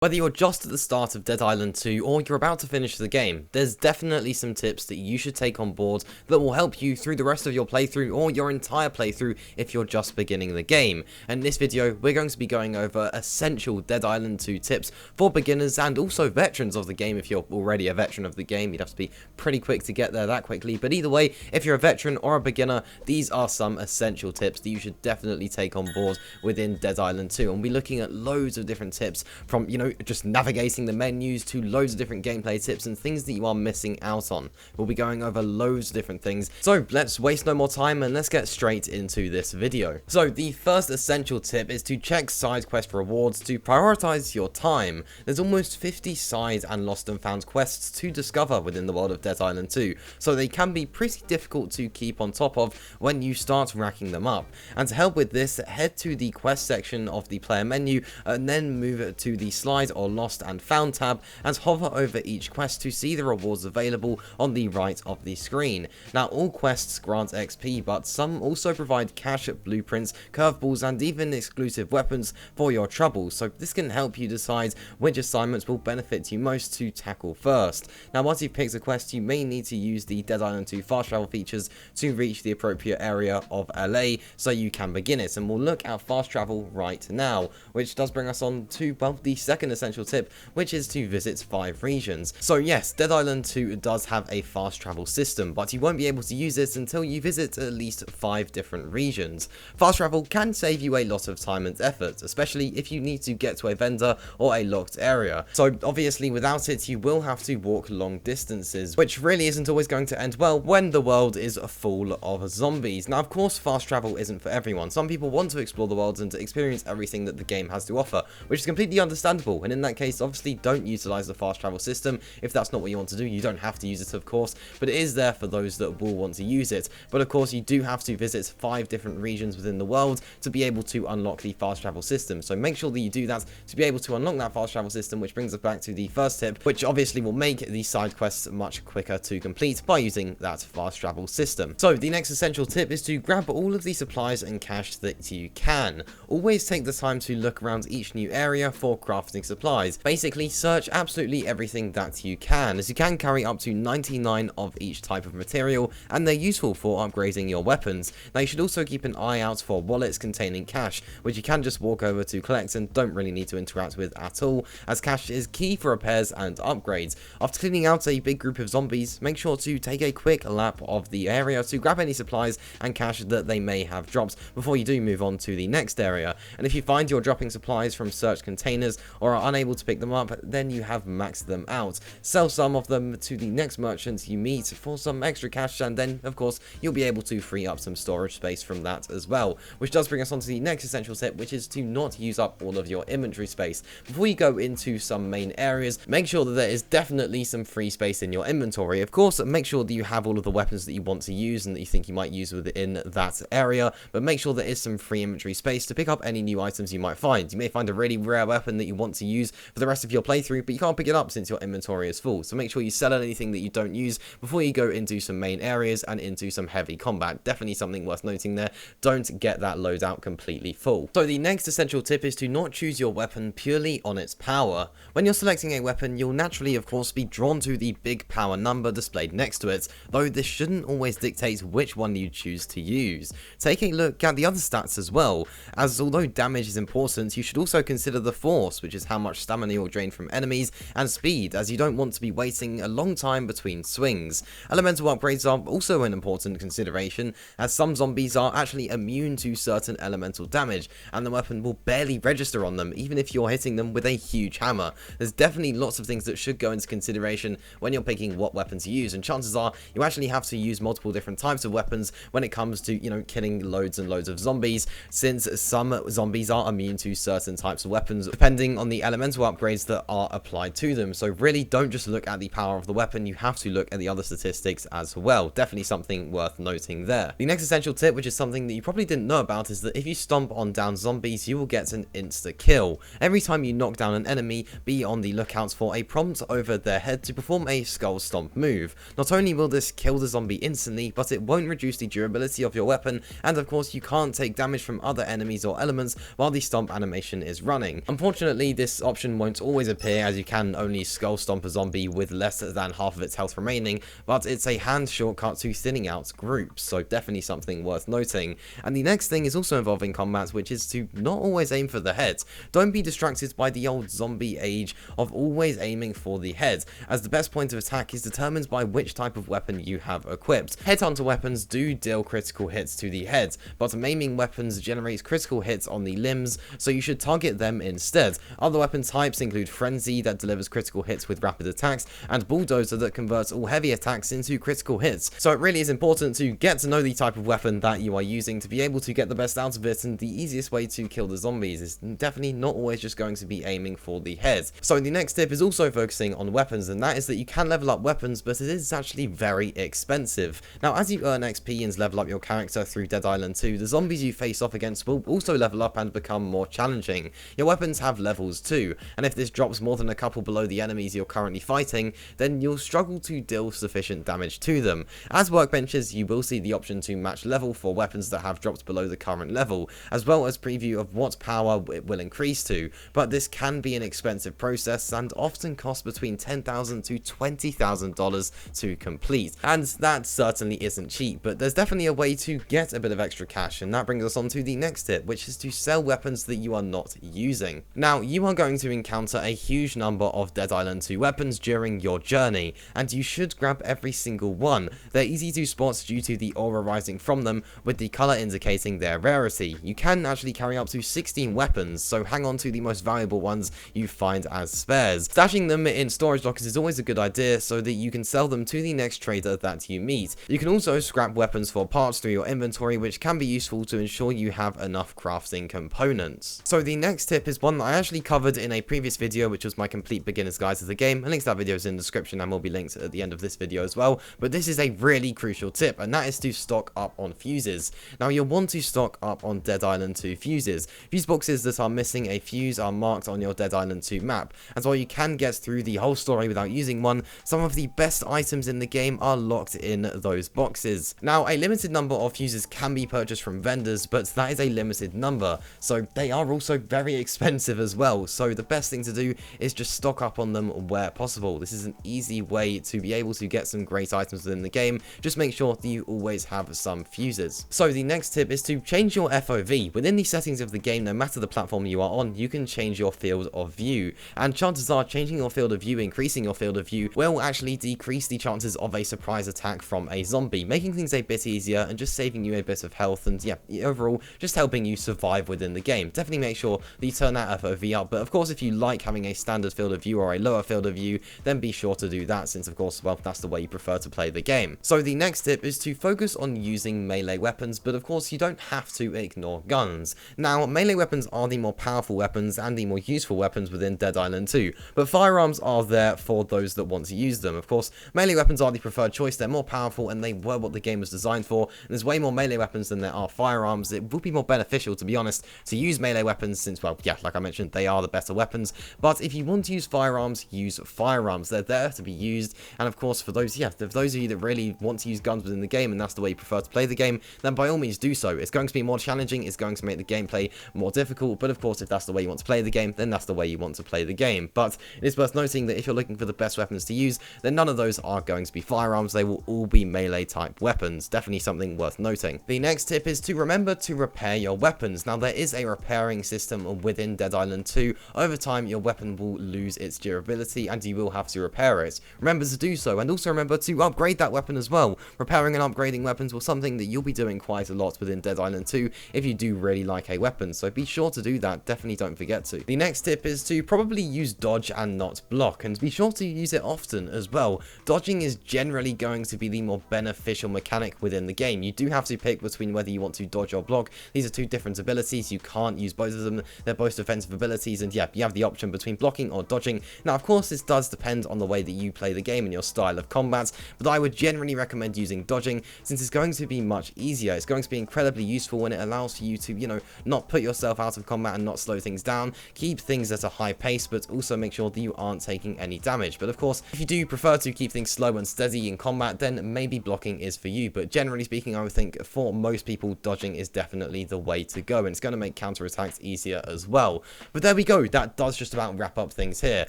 Whether you're just at the start of Dead Island 2 or you're about to finish the game, there's definitely some tips that you should take on board that will help you through the rest of your playthrough or your entire playthrough if you're just beginning the game. And in this video, we're going to be going over essential Dead Island 2 tips for beginners and also veterans of the game. If you're already a veteran of the game, you'd have to be pretty quick to get there that quickly. But either way, if you're a veteran or a beginner, these are some essential tips that you should definitely take on board within Dead Island 2. And we'll be looking at loads of different tips from, just navigating the menus to loads of different gameplay tips and things that you are missing out on. We'll be going over loads of different things. So let's waste no more time and let's get straight into this video. So the first essential tip is to check side quest rewards to prioritize your time. There's almost 50 side and lost and found quests to discover within the world of Dead Island 2, so they can be pretty difficult to keep on top of when you start racking them up. And to help with this, head to the quest section of the player menu and then move to the slide or lost and found tab and hover over each quest to see the rewards available on the right of the screen. Now, all quests grant XP, but some also provide cash, blueprints, curveballs and even exclusive weapons for your troubles, so this can help you decide which assignments will benefit you most to tackle first. Now, once you've picked a quest, you may need to use the Dead Island 2 fast travel features to reach the appropriate area of LA so you can begin it, and we'll look at fast travel right now, which does bring us on to, well, the second essential tip, which is to visit 5 regions. So yes, Dead Island 2 does have a fast travel system, but you won't be able to use it until you visit at least 5 different regions. Fast travel can save you a lot of time and effort, especially if you need to get to a vendor or a locked area. So obviously without it, you will have to walk long distances, which really isn't always going to end well when the world is full of zombies. Now, of course, fast travel isn't for everyone. Some people want to explore the world and to experience everything that the game has to offer, which is completely understandable, and in that case, obviously don't utilize the fast travel system. If that's not what you want to do, you don't have to use it, of course, but it is there for those that will want to use it. But of course, you do have to visit 5 different regions within the world to be able to unlock the fast travel system, so make sure that you do that to be able to unlock that fast travel system, which brings us back to the first tip, which obviously will make the side quests much quicker to complete by using that fast travel system. So the next essential tip is to grab all of the supplies and cash that you can. Always take the time to look around each new area for crafting supplies. Basically, search absolutely everything that you can, as you can carry up to 99 of each type of material, and they're useful for upgrading your weapons. Now, you should also keep an eye out for wallets containing cash, which you can just walk over to collect and don't really need to interact with at all, as cash is key for repairs and upgrades. After cleaning out a big group of zombies, make sure to take a quick lap of the area to grab any supplies and cash that they may have dropped before you do move on to the next area. And if you find you're dropping supplies from searched containers or are unable to pick them up, then you have maxed them out. Sell some of them to the next merchant you meet for some extra cash, and then of course you'll be able to free up some storage space from that as well, which does bring us on to the next essential tip, which is to not use up all of your inventory space. Before you go into some main areas, make sure that there is definitely some free space in your inventory. Of course, make sure that you have all of the weapons that you want to use and that you think you might use within that area, but make sure there is some free inventory space to pick up any new items you might find. You may find a really rare weapon that you want to use for the rest of your playthrough, but you can't pick it up since your inventory is full, so make sure you sell anything that you don't use before you go into some main areas and into some heavy combat. Definitely something worth noting there. Don't get that loadout completely full. So the next essential tip is to not choose your weapon purely on its power. When you're selecting a weapon, you'll naturally of course be drawn to the big power number displayed next to it, though this shouldn't always dictate which one you choose to use. Take a look at the other stats as well, as although damage is important, you should also consider the force, which is how much stamina you'll drain from enemies, and speed, as you don't want to be waiting a long time between swings. Elemental upgrades are also an important consideration, as some zombies are actually immune to certain elemental damage, and the weapon will barely register on them, even if you're hitting them with a huge hammer. There's definitely lots of things that should go into consideration when you're picking what weapon to use, and chances are you actually have to use multiple different types of weapons when it comes to, killing loads and loads of zombies, since some zombies are immune to certain types of weapons, depending on the elemental upgrades that are applied to them. So really don't just look at the power of the weapon, you have to look at the other statistics as well. Definitely something worth noting there. The next essential tip, which is something that you probably didn't know about, is that if you stomp on down zombies, you will get an insta kill. Every time you knock down an enemy, be on the lookout for a prompt over their head to perform a skull stomp move. Not only will this kill the zombie instantly, but it won't reduce the durability of your weapon, and of course you can't take damage from other enemies or elements while the stomp animation is running. Unfortunately, this this option won't always appear, as you can only skull stomp a zombie with less than half of its health remaining, but it's a hand shortcut to thinning out groups, so definitely something worth noting. And the next thing is also involving combat, which is to not always aim for the head. Don't be distracted by the old zombie age of always aiming for the head, as the best point of attack is determined by which type of weapon you have equipped. Headhunter weapons do deal critical hits to the head, but maiming weapons generate critical hits on the limbs, so you should target them instead. Other weapon types include Frenzy, that delivers critical hits with rapid attacks, and Bulldozer, that converts all heavy attacks into critical hits. So it really is important to get to know the type of weapon that you are using to be able to get the best out of it, and the easiest way to kill the zombies is definitely not always just going to be aiming for the head. So the next tip is also focusing on weapons, and that is that you can level up weapons, but it is actually very expensive. Now, as you earn XP and level up your character through Dead Island 2, the zombies you face off against will also level up and become more challenging. Your weapons have levels too, and if this drops more than a couple below the enemies you're currently fighting, then you'll struggle to deal sufficient damage to them. As workbenches, you will see the option to match level for weapons that have dropped below the current level, as well as preview of what power it will increase to, but this can be an expensive process and often costs between $10,000 to $20,000 to complete, and that certainly isn't cheap, but there's definitely a way to get a bit of extra cash, and that brings us on to the next tip, which is to sell weapons that you are not using. Now, you are going to encounter a huge number of Dead Island 2 weapons during your journey, and you should grab every single one. They're easy to spot due to the aura rising from them, with the colour indicating their rarity. You can actually carry up to 16 weapons, so hang on to the most valuable ones you find as spares. Stashing them in storage lockers is always a good idea, so that you can sell them to the next trader that you meet. You can also scrap weapons for parts through your inventory, which can be useful to ensure you have enough crafting components. So the next tip is one that I actually covered in a previous video, which was my complete beginner's guide to the game. A link to that video is in the description and will be linked at the end of this video as well, but this is a really crucial tip, and that is to stock up on fuses. Now, you'll want to stock up on Dead Island 2 fuses. Fuse boxes that are missing a fuse are marked on your Dead Island 2 map, and while you can get through the whole story without using one, some of the best items in the game are locked in those boxes. Now, a limited number of fuses can be purchased from vendors, but that is a limited number, so they are also very expensive as well, so the best thing to do is just stock up on them where possible. This is an easy way to be able to get some great items within the game. Just make sure that you always have some fuses. So the next tip is to change your FOV. Within the settings of the game, no matter the platform you are on, you can change your field of view, and chances are changing your field of view, increasing your field of view, will actually decrease the chances of a surprise attack from a zombie, making things a bit easier and just saving you a bit of health, and yeah, overall just helping you survive within the game. Definitely make sure that you turn that FOV up, but of course if you like having a standard field of view or a lower field of view, then be sure to do that, since of course, well, that's the way you prefer to play the game. So the next tip is to focus on using melee weapons, but of course you don't have to ignore guns. Now, melee weapons are the more powerful weapons and the more useful weapons within Dead Island 2, but firearms are there for those that want to use them. Of course, melee weapons are the preferred choice. They're more powerful and they were what the game was designed for, and there's way more melee weapons than there are firearms. It would be more beneficial, to be honest, to use melee weapons, since, well, yeah, like I mentioned, they are the better weapons, but if you want to use firearms, use firearms. They're there to be used, and of course, for those, yeah, for those of you that really want to use guns within the game, and that's the way you prefer to play the game, then by all means do so. It's going to be more challenging, it's going to make the gameplay more difficult, but of course, if that's the way you want to play the game, then that's the way you want to play the game. But it is worth noting that if you're looking for the best weapons to use, then none of those are going to be firearms. They will all be melee type weapons. Definitely something worth noting. The next tip is to remember to repair your weapons. Now, there is a repairing system within Dead Island 2. Over time, your weapon will lose its durability and you will have to repair it. Remember to do so, and also remember to upgrade that weapon as well. Repairing and upgrading weapons will something that you'll be doing quite a lot within Dead Island 2 if you do really like a weapon, so be sure to do that. Definitely don't forget to. The next tip is to probably use dodge and not block, and be sure to use it often as well. Dodging is generally going to be the more beneficial mechanic within the game. You do have to pick between whether you want to dodge or block. These are two different abilities. You can't use both of them. They're both defensive abilities, and yeah, you have the option between blocking or dodging. Now, of course, this does depend on the way that you play the game and your style of combat, but I would generally recommend using dodging, since it's going to be much easier. It's going to be incredibly useful when it allows for you to, you know, not put yourself out of combat and not slow things down, keep things at a high pace, but also make sure that you aren't taking any damage. But of course, if you do prefer to keep things slow and steady in combat, then maybe blocking is for you. But generally speaking, I would think for most people, dodging is definitely the way to go, and it's going to make counterattacks easier as well. But there we go. So that does just about wrap up things here.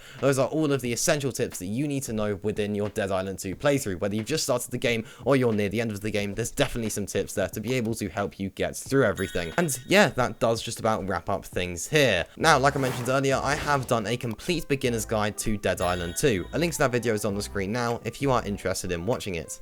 Those are all of the essential tips that you need to know within your Dead Island 2 playthrough. Whether you've just started the game or you're near the end of the game, there's definitely some tips there to be able to help you get through everything. And yeah, that does just about wrap up things here. Now, like I mentioned earlier, I have done a complete beginner's guide to Dead Island 2. A link to that video is on the screen now if you are interested in watching it.